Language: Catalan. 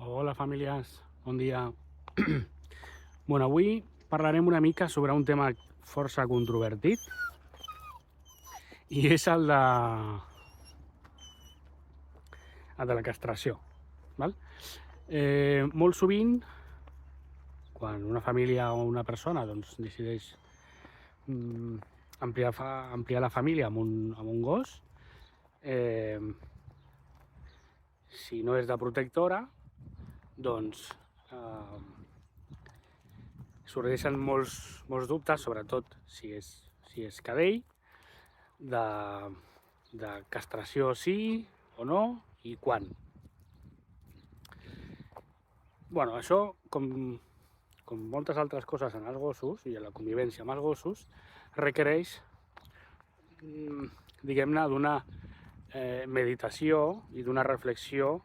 Hola famílies, bon dia. Bueno, avui parlarem una mica sobre un tema força controvertit i és el de la castració. Val? Molt sovint, quan una família o una persona decideix ampliar la família amb un gos, si no és de protectora, doncs sorgeixen molts dubtes, sobretot si és cadell, de castració sí o no i quan. Bueno, això, com moltes altres coses en els gossos i en la convivència amb els gossos, requereix, diguem-ne, d'una meditació i d'una reflexió